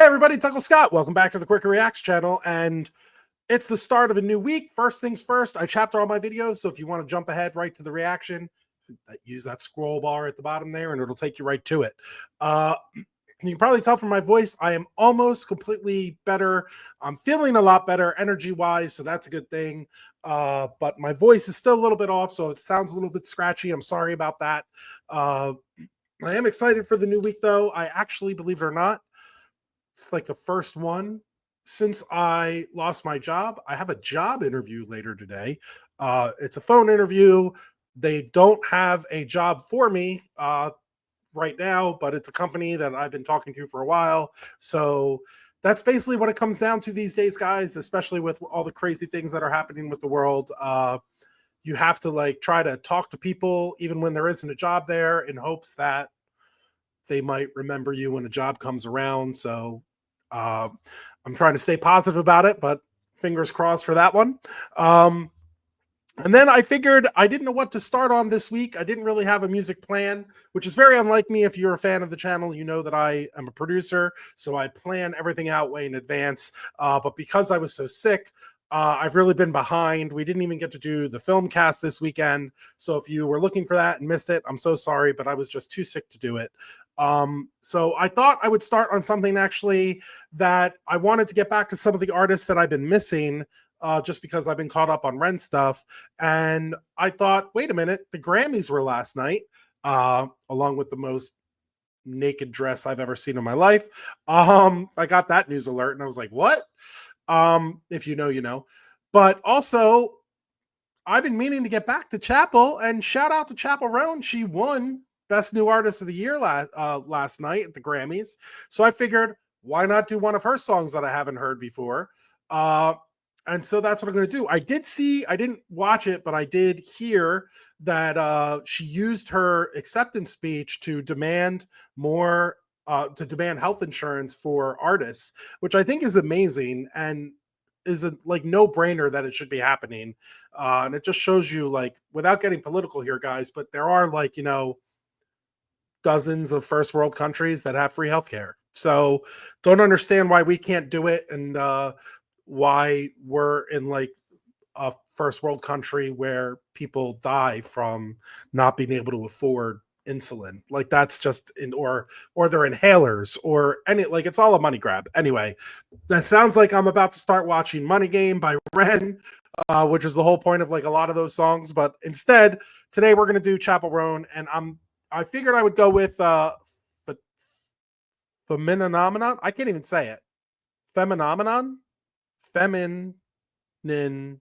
Hey everybody, it's Uncle Scott. Welcome back to the QwerkyReax channel, and it's the start of a new week. First things first, I chapter all my videos, so if you want to jump ahead right to the reaction, use that scroll bar at the bottom there, and it'll take you right to it. You can probably tell from my voice, I am almost completely better. I'm feeling a lot better energy-wise, so that's a good thing. But my voice is still a little bit off, so it sounds a little bit scratchy. I'm sorry about that. I am excited for the new week, though. I actually, believe it or not, it's like the first one since I lost my job. I have a job interview later today. It's a phone interview. They don't have a job for me right now, but it's a company that I've been talking to for a while. So that's basically what it comes down to these days, guys, especially with all the crazy things that are happening with the world. You have to like try to talk to people even when there isn't a job there in hopes that they might remember you when a job comes around. So I'm trying to stay positive about it, but fingers crossed for that one. And then I figured I didn't know what to start on this week. I didn't really have a music plan, which is very unlike me. If you're a fan of the channel, you know that I am a producer, so I plan everything out way in advance. But because I was so sick, I've really been behind. We didn't even get to do the film cast this weekend. So if you were looking for that and missed it, I'm so sorry, but I was just too sick to do it. So I thought I would start on something actually that I wanted to get back to some of the artists that I've been missing, just because I've been caught up on Ren stuff. And I thought, wait a minute, the Grammys were last night, along with the most naked dress I've ever seen in my life. I got that news alert and I was like, what? If you know, you know. But also, I've been meaning to get back to Chappell, and shout out to Chappell Roan. She won Best New Artist of the Year last night at the Grammys. So I figured, why not do one of her songs that I haven't heard before? And so that's what I'm going to do. I didn't watch it, but I did hear that she used her acceptance speech to demand more, to demand health insurance for artists, which I think is amazing and is a like no-brainer that it should be happening. And it just shows you, like, without getting political here, guys, but there are, like, you know, dozens of first world countries that have free healthcare. So don't understand why we can't do it, and why we're in like a first world country where people die from not being able to afford insulin. Like that's just in, or their inhalers or any, like it's all a money grab. Anyway, that sounds like I'm about to start watching Money Game by Ren, which is the whole point of like a lot of those songs. But instead, today we're gonna do Chappell Roan, and I figured I would go with Femininomenon. I can't even say it. Femininomenon? Femininomenon.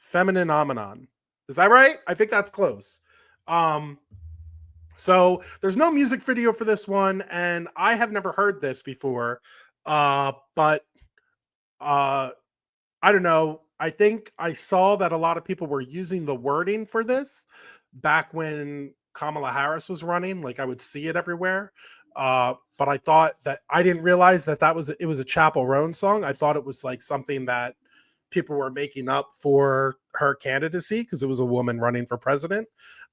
Femininomenon. Is that right? I think that's close. So there's no music video for this one, and I have never heard this before. But I don't know. I think I saw that a lot of people were using the wording for this back when Kamala Harris was running. Like I would see it everywhere. But I thought that I didn't realize that it was a Chappell Roan song. I thought it was like something that people were making up for her candidacy because it was a woman running for president.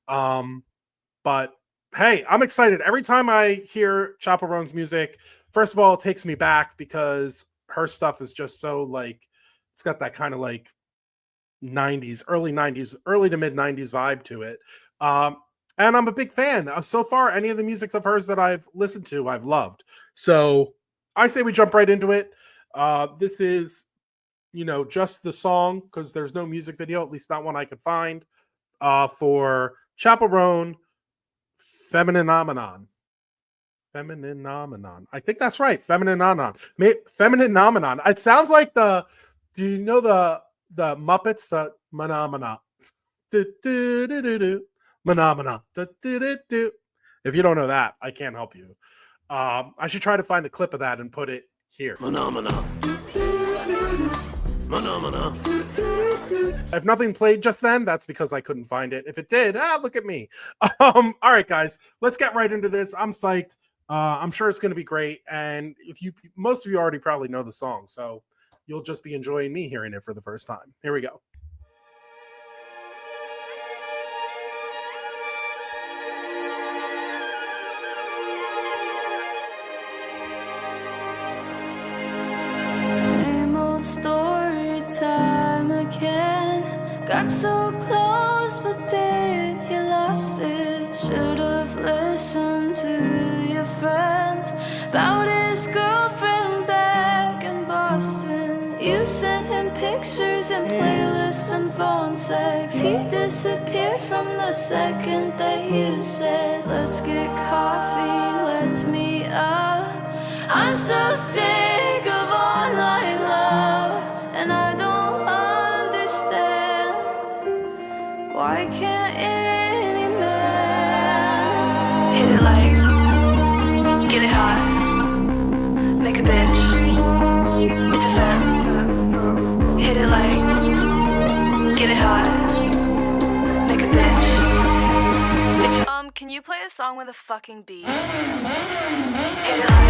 But hey, I'm excited. Every time I hear Chappell Roan's music, first of all, it takes me back because her stuff is just so like, it's got that kind of like 90s, early to mid 90s vibe to it. And I'm a big fan. So far, any of the music of hers that I've listened to, I've loved. So I say we jump right into it. This is, you know, just the song because there's no music video, at least not one I could find, for Chappell Roan, Femininomenon. Femininomenon. I think that's right. Femininomenon. Femininomenon. It sounds like do you know the Muppets? The Phenomena. Do, do, do, do, do. Phenomena. Do, do, do, do. If you don't know that, I can't help you. I should try to find a clip of that and put it here. Phenomena. Phenomena. If nothing played just then, that's because I couldn't find it. If it did, look at me. All right, guys, let's get right into this. I'm psyched. I'm sure it's going to be great. And most of you already probably know the song, so you'll just be enjoying me hearing it for the first time. Here we go. Got so close, but then you lost it. Should've listened to your friends about his girlfriend back in Boston. You sent him pictures and playlists and phone sex. He disappeared from the second that you said, let's get coffee, let's meet up. I'm so sick of online love, and I don't understand why can't any man hit it like, get it hot, make a bitch, it's a fam. Hit it like, get it hot, make a bitch. It's can you play a song with a fucking beat?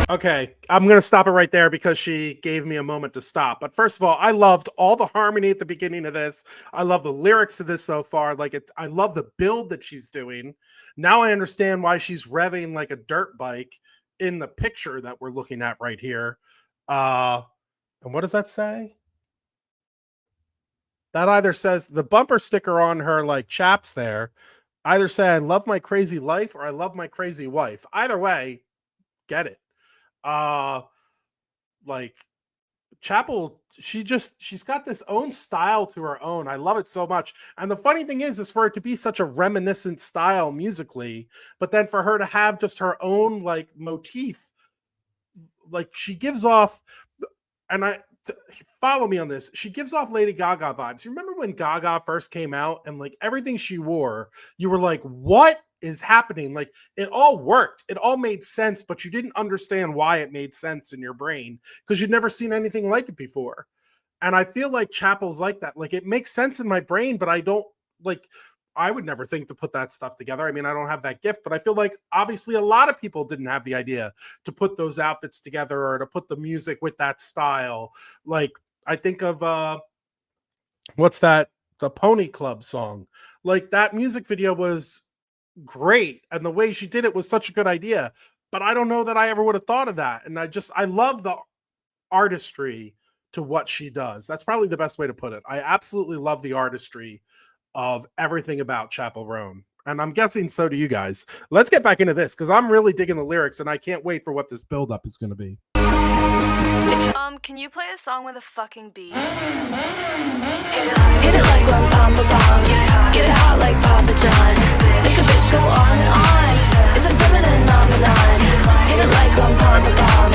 Okay, I'm gonna stop it right there because she gave me a moment to stop. But first of all, I loved all the harmony at the beginning of this. I love the lyrics to this so far. Like I love the build that she's doing. Now I understand why she's revving like a dirt bike in the picture that we're looking at right here. And what does that say? That either says the bumper sticker on her like chaps there either say I love my crazy life or I love my crazy wife. Either way, get it. Like Chappell, she's got this own style to her own. I love it so much. And the funny thing is for it to be such a reminiscent style musically, but then for her to have just her own like motif, like she gives off, and follow me on this. She gives off Lady Gaga vibes. You remember when Gaga first came out and like everything she wore, you were like, what is happening? Like it all worked. It all made sense, but you didn't understand why it made sense in your brain because you'd never seen anything like it before. And I feel like Chappell's like that. Like it makes sense in my brain, but I don't like, I would never think to put that stuff together. I mean, I don't have that gift, but I feel like obviously a lot of people didn't have the idea to put those outfits together or to put the music with that style. Like I think of what's that? The Pony Club song. Like that music video was great. And the way she did it was such a good idea, but I don't know that I ever would have thought of that. And I love the artistry to what she does. That's probably the best way to put it. I absolutely love the artistry of everything about Chappell Roan. And I'm guessing so do you guys. Let's get back into this because I'm really digging the lyrics and I can't wait for what this buildup is going to be. Can you play a song with a fucking beat? Hit it like one pound per pound. Get it hot like Papa John. Make a bitch go on and on. It's a Femininomenon. Hit it like one pound per pound.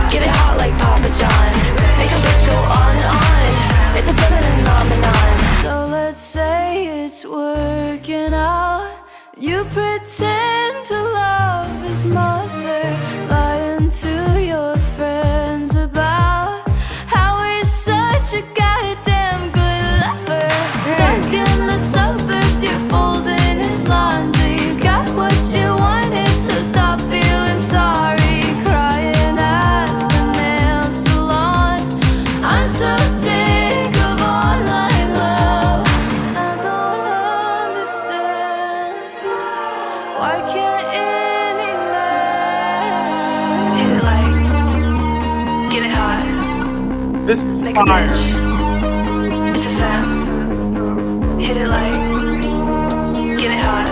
Get it hot like Papa John. Make a bitch go on and on. It's a Femininomenon. So let's say it's working out. You pretend to love his mother, lying to your friends about how he's such a goddamn good lover. Stuck in the suburbs, you're folding his laundry. You got what you wanted, so stop feeling sorry. Crying at the nail salon. I'm so sick of online love, and I don't understand why can't any man hit it like, get it hot, This is make fire. a bitch, it's a fam. Hit it like, get it hot,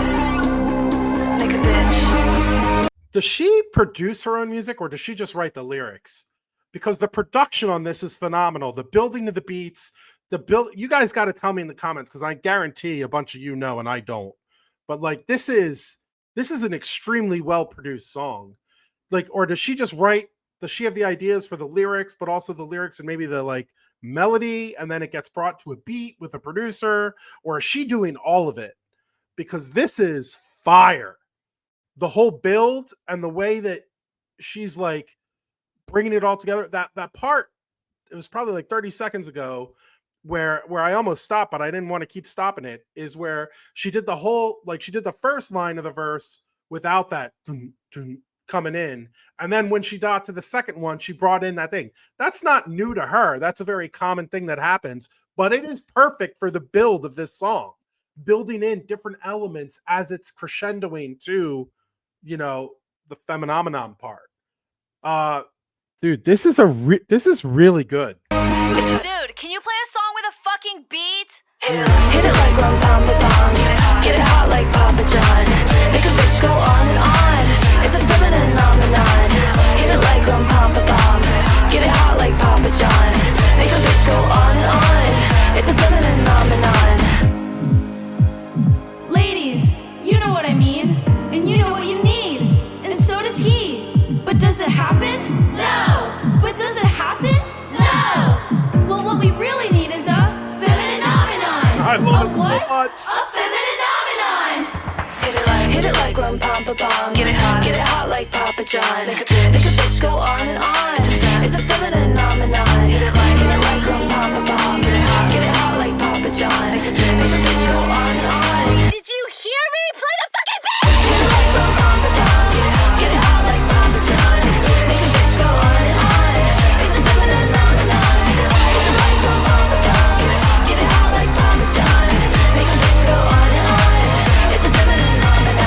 make a bitch. Does she produce her own music or does she just write the lyrics? Because the production on this is phenomenal. The building of the beats, you guys got to tell me in the comments because I guarantee a bunch of you know and I don't. But like this is an extremely well produced song. Like, or does she just write? Does she have the ideas for the lyrics, but also the lyrics and maybe the like melody, and then it gets brought to a beat with a producer, or is she doing all of it? Because this is fire. The whole build and the way that she's like bringing it all together. That part, it was probably like 30 seconds ago where I almost stopped, but I didn't want to keep stopping it, is where she did the whole, like she did the first line of the verse without that dun, dun, coming in. And then when she got to the second one, she brought in that thing. That's not new to her. That's a very common thing that happens, but it is perfect for the build of this song, building in different elements as it's crescendoing to, you know, the Femininomenon part. Dude, this is really good. Dude, can you play a song with a fucking beat? Hit it like rum pum pum. Get it hot like Papa John. Make a bitch go on and on. It's a feminine phenomenon. Hit it like rum pum pum. Get it hot like Papa John. Make a bitch go on and on. It's a feminine phenomenon. Ladies, you know what I mean, and you know what you need, and so does he. But does it happen? No. But does it happen? No. Well, what we really need is a femininomenon. I love it what? so much. A femininomenon. Hit it like rum pum pum. Get it hot like Papa John. Make a bitch go on and on. It's a femininomenon. Hit it like rum pum pum. Get it hot like Papa John. Make a bitch go on and on. Did you hear me? Play the fucking beat. Hit it like rum pum pum. Get it hot like Papa John. Make a bitch go on and on. It's a femininomenon. Hit it like rum pum pum. Get it hot like Papa John. Make a bitch go on and on. It's a femininomenon.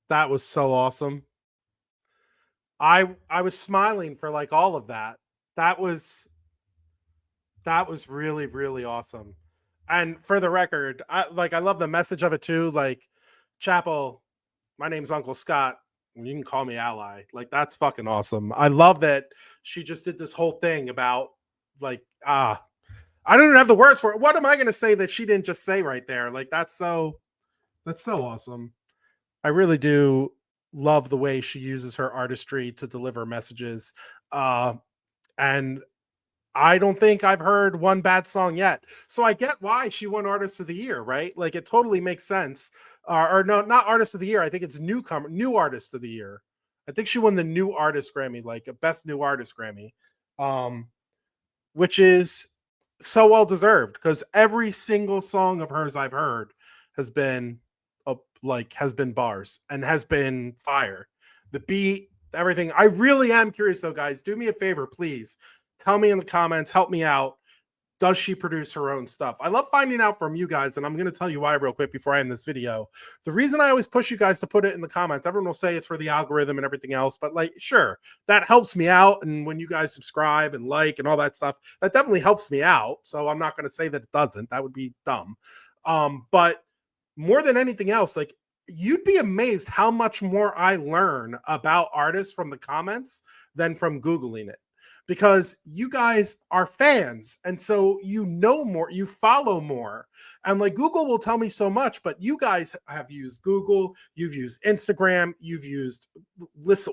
That was so awesome. I was smiling for like all of that. That was really, really awesome. And for the record, I love the message of it too. Like, Chappell, my name's Uncle Scott. You can call me Ally. Like, that's fucking awesome. I love that she just did this whole thing about like, I don't even have the words for it. What am I gonna say that she didn't just say right there? Like, that's so awesome. I really do love the way she uses her artistry to deliver messages. And I don't think I've heard one bad song yet. So I get why she won Artist of the Year, right? Like, it totally makes sense. Or no, not Artist of the Year. I think it's New Artist of the Year. I think she won the New Artist Grammy, like a Best New Artist Grammy, which is so well deserved because every single song of hers I've heard has been bars and has been fire. The beat, everything. I really am curious though, guys. Do me a favor, please. Tell me in the comments, help me out. Does she produce her own stuff? I love finding out from you guys, and I'm going to tell you why real quick before I end this video. The reason I always push you guys to put it in the comments, everyone will say it's for the algorithm and everything else, but like, sure, that helps me out. And when you guys subscribe and like and all that stuff, that definitely helps me out. So I'm not going to say that it doesn't. That would be dumb. But more than anything else, like, you'd be amazed how much more I learn about artists from the comments than from Googling it, because you guys are fans. And so you know more, you follow more. And like, Google will tell me so much, but you guys have used Google, you've used Instagram, you've used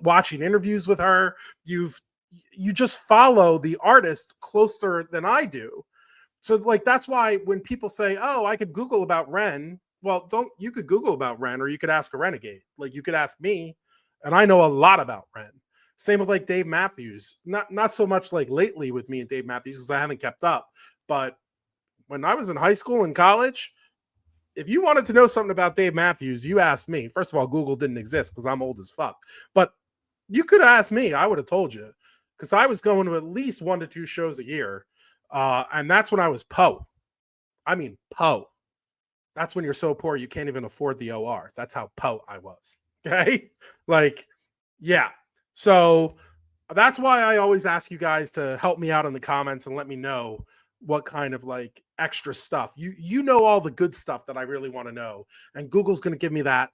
watching interviews with her. You just follow the artist closer than I do. So like, that's why when people say, oh, I could Google about Ren, well, you could Google about Ren, or you could ask a renegade. Like, you could ask me, and I know a lot about Ren. Same with like Dave Matthews. Not so much like lately with me and Dave Matthews because I haven't kept up. But when I was in high school and college, if you wanted to know something about Dave Matthews, you asked me. First of all, Google didn't exist because I'm old as fuck. But you could ask me. I would have told you, because I was going to at least 1 to 2 shows a year. And that's when I was Poe. I mean, Poe. That's when you're so poor you can't even afford the OR. That's how Poe I was. Okay? Like, yeah. So that's why I always ask you guys to help me out in the comments and let me know what kind of like extra stuff. You know all the good stuff that I really want to know. And Google's going to give me that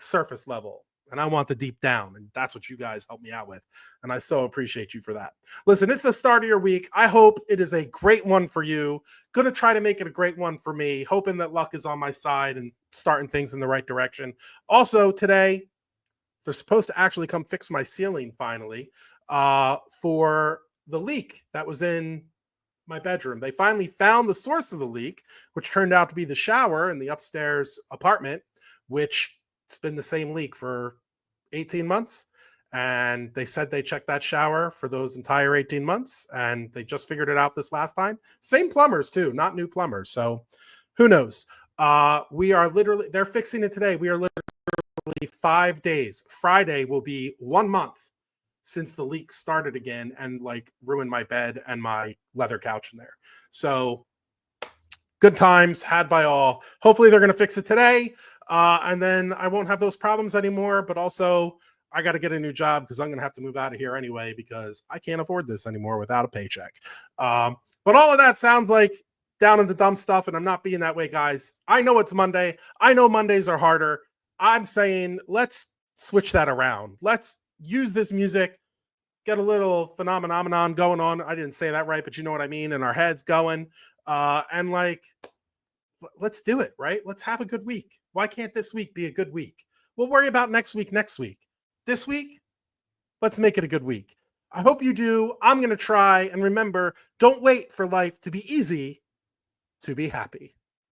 surface level. And I want the deep down. And that's what you guys help me out with. And I so appreciate you for that. Listen, it's the start of your week. I hope it is a great one for you. Going to try to make it a great one for me. Hoping that luck is on my side and starting things in the right direction. Also, today, they're supposed to actually come fix my ceiling finally for the leak that was in my bedroom. They finally found the source of the leak, which turned out to be the shower in the upstairs apartment, which it's been the same leak for 18 months. And they said they checked that shower for those entire 18 months. And they just figured it out this last time. Same plumbers too, not new plumbers. So who knows? They're fixing it today. We are literally 5 days. Friday will be 1 month since the leak started again and like ruined my bed and my leather couch in there. So good times had by all. Hopefully they're going to fix it today. And then I won't have those problems anymore. But also, I got to get a new job because I'm going to have to move out of here anyway because I can't afford this anymore without a paycheck. But all of that sounds like down in the dumb stuff, and I'm not being that way, guys. I know it's Monday. I know Mondays are harder. I'm saying let's switch that around. Let's use this music, get a little phenomenon going on. I didn't say that right, but you know what I mean. In our heads going, and like, let's do it, right? Let's have a good week. Why can't this week be a good week? We'll worry about next week. This week, let's make it a good week. I hope you do. I'm going to try. And remember, don't wait for life to be easy to be happy.